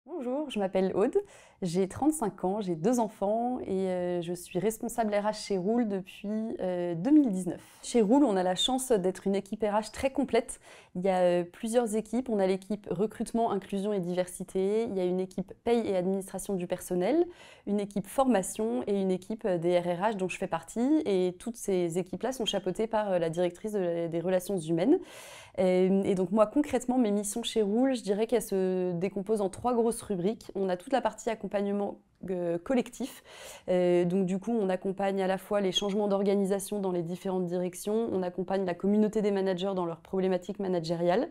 Bonjour, je m'appelle Aude, j'ai 35 ans, j'ai 2 enfants et je suis responsable RH chez Roule depuis 2019. Chez Roule, on a la chance d'être une équipe RH très complète. Il y a plusieurs équipes. On a l'équipe recrutement, inclusion et diversité. Il y a une équipe paye et administration du personnel, une équipe formation et une équipe des RRH dont je fais partie. Et toutes ces équipes-là sont chapeautées par la directrice des relations humaines. Et donc moi concrètement mes missions chez Roule, je dirais qu'elles se décomposent en 3 grosses rubriques. On a toute la partie accompagnement collectif. Donc du coup on accompagne à la fois les changements d'organisation dans les différentes directions, on accompagne la communauté des managers dans leurs problématiques managériales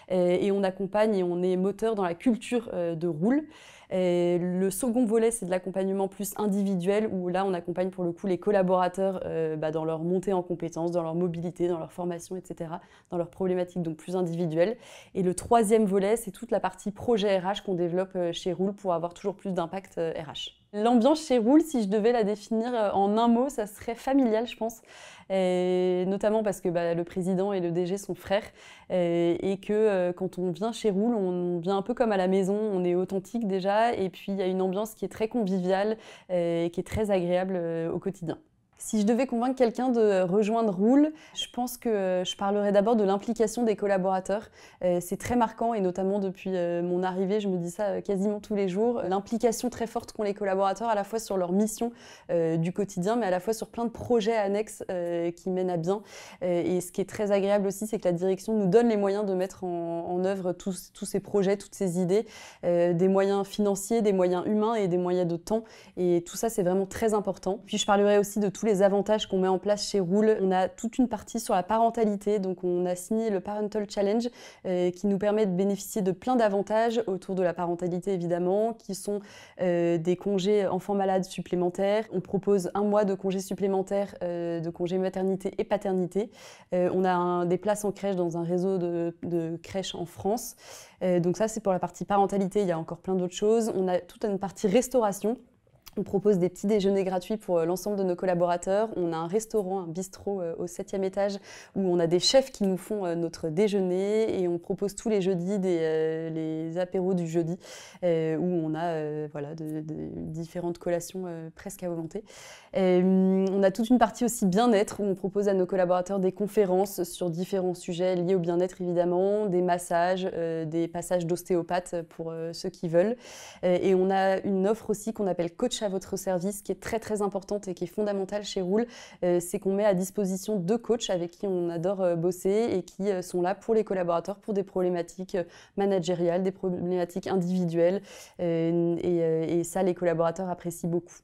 et on accompagne et on est moteur dans la culture de Roule. Le second volet, c'est de l'accompagnement plus individuel, où là, on accompagne pour le coup les collaborateurs dans leur montée en compétences, dans leur mobilité, dans leur formation, etc., dans leurs problématiques donc plus individuelles. Et le troisième volet, c'est toute la partie projet RH qu'on développe chez Roule pour avoir toujours plus d'impact RH. L'ambiance chez Roule, si je devais la définir en un mot, ça serait familial, je pense. Et notamment parce que le président et le DG sont frères et que quand on vient chez Roule, on vient un peu comme à la maison, on est authentique déjà et puis il y a une ambiance qui est très conviviale et qui est très agréable au quotidien. Si je devais convaincre quelqu'un de rejoindre Roule, je pense que je parlerais d'abord de l'implication des collaborateurs. C'est très marquant et notamment depuis mon arrivée, je me dis ça quasiment tous les jours. L'implication très forte qu'ont les collaborateurs à la fois sur leur mission du quotidien, mais à la fois sur plein de projets annexes qui mènent à bien. Et ce qui est très agréable aussi, c'est que la direction nous donne les moyens de mettre en œuvre tous ces projets, toutes ces idées, des moyens financiers, des moyens humains et des moyens de temps. Et tout ça, c'est vraiment très important. Puis je parlerai aussi de tous les avantages qu'on met en place chez Roule. On a toute une partie sur la parentalité, donc on a signé le Parental Challenge qui nous permet de bénéficier de plein d'avantages autour de la parentalité évidemment, qui sont des congés enfants malades supplémentaires. On propose 1 mois de congés supplémentaires, de congés maternité et paternité. On a des places en crèche dans un réseau de crèches en France. Donc ça c'est pour la partie parentalité, il y a encore plein d'autres choses. On a toute une partie restauration. On propose des petits déjeuners gratuits pour l'ensemble de nos collaborateurs. On a un restaurant, un bistrot au 7e étage où on a des chefs qui nous font notre déjeuner et on propose tous les jeudis les apéros du jeudi où on a différentes collations presque à volonté. On a toute une partie aussi bien-être où on propose à nos collaborateurs des conférences sur différents sujets liés au bien-être évidemment, des massages, des passages d'ostéopathe pour ceux qui veulent. Et on a une offre aussi qu'on appelle Coach à votre service qui est très très importante et qui est fondamentale chez Roule, c'est qu'on met à disposition 2 coachs avec qui on adore bosser et qui sont là pour les collaborateurs pour des problématiques managériales, des problématiques individuelles et ça les collaborateurs apprécient beaucoup.